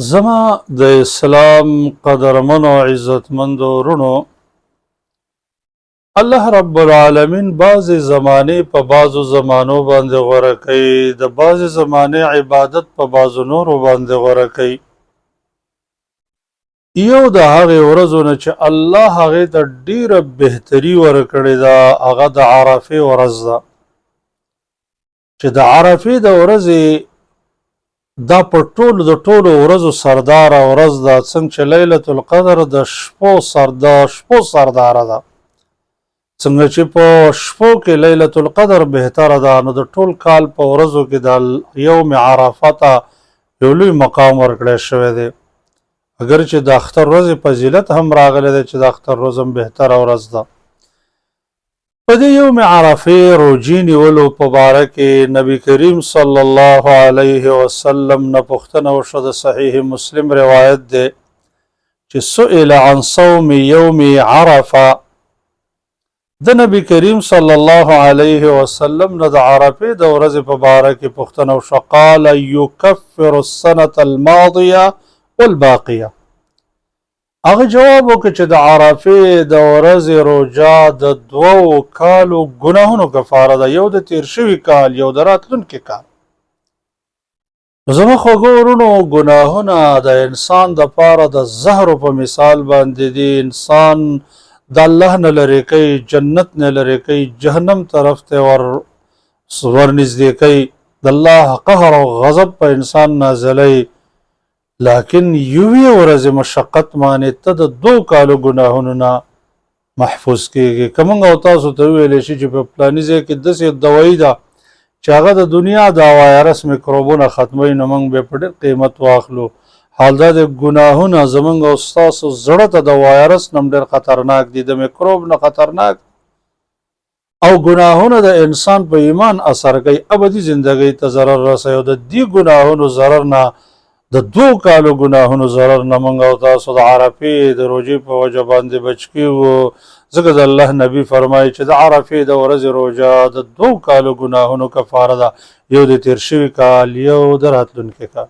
زما د اسلام قدرمنو عزتمندو ورونو، الله رب العالمین بعضې زمانې په بعضو زمانو باندې غوره کوي، د بعضې زمانې عبادت په بعضو نورو باندې غوره کوي. یو د هغې ورځو نه چې الله هغې ته ډیره بهتري ورکړې ده، هغه د عرفې ورځ ده. چې د عرفې د ورځې دا په ټولو د ټولو ورځو سرداره ورځ ده، څنګه چې لیلة القدر د شپو سرداره ده، څنګه چې په شپو کې لیلة القدر بهتره ده، نو د ټول کال په ورځو کې د یوم عرفه ته یو لوی مقام ورکړی شوی دی. اگر چې د اختر ورځې فضیلت هم راغلی دی چې د اختر ورځ هم بهتره ورځ ده. په دې یوم عرفې روجې نیولو په باره کې نبی کریم صلی الله علیه وسلم نه پوښتنه وشوه. د صحیح مسلم روایت دی چې سئل عن صوم یوم عرفه، د نبی کریم صلی الله علیه وسلم نه د عرفې د ورځې په باره کې پوښتنه وشوه. قال یکفر السنة الماضیه والباقیه. هغه جواب وکړ چې د عرفې د ورځې روژه د 2 کالو ګناهونو کفاره ده، یو د تیر شوي کال، یو د راتلونکي کال. زما خوږو ورونو، ګناهونه د انسان دپاره د زهرو په مثال باندې دي. انسان د الله نه لرې کوي، جنت نه لرې کوي، جهنم طرف ته ورنږدې کوي. د الله قهر او غضب په انسان نازلوي. لیکن یوې ورځې مشقت باندې ته د 2 کالو ګناهونو نه محفوظ کېږي. که موږ او تاسو ته وویلی شي چې په فلاني ځای کې داسې دوایي ده چې هغه د دنیا د وایرس میکروبونه ختموي، نو موږ بیا په ډېر قیمت واخلو. حال دا د ګناهونه زموږ او ستاسو زړه ته د وایرس نه ډېر خطرناک دي، د میکروب نه خطرناک. او ګناهونه د انسان په ایمان اثر کوي، ابدي زندګۍ ته ضرر رسوي. او د دې ګناهونو ضرر نه، د 2 کالو ګناهونو ضرر نه موږ او تاسو د عرفې د روژې په وجه باندې بچ کېږو. ځکه د الله نبي فرمایي چې د عرفې د ورځې روژه د 2 کالو ګناهونو کفاره ده، یو د تیر شوي کال، یو د راتلونکي کال.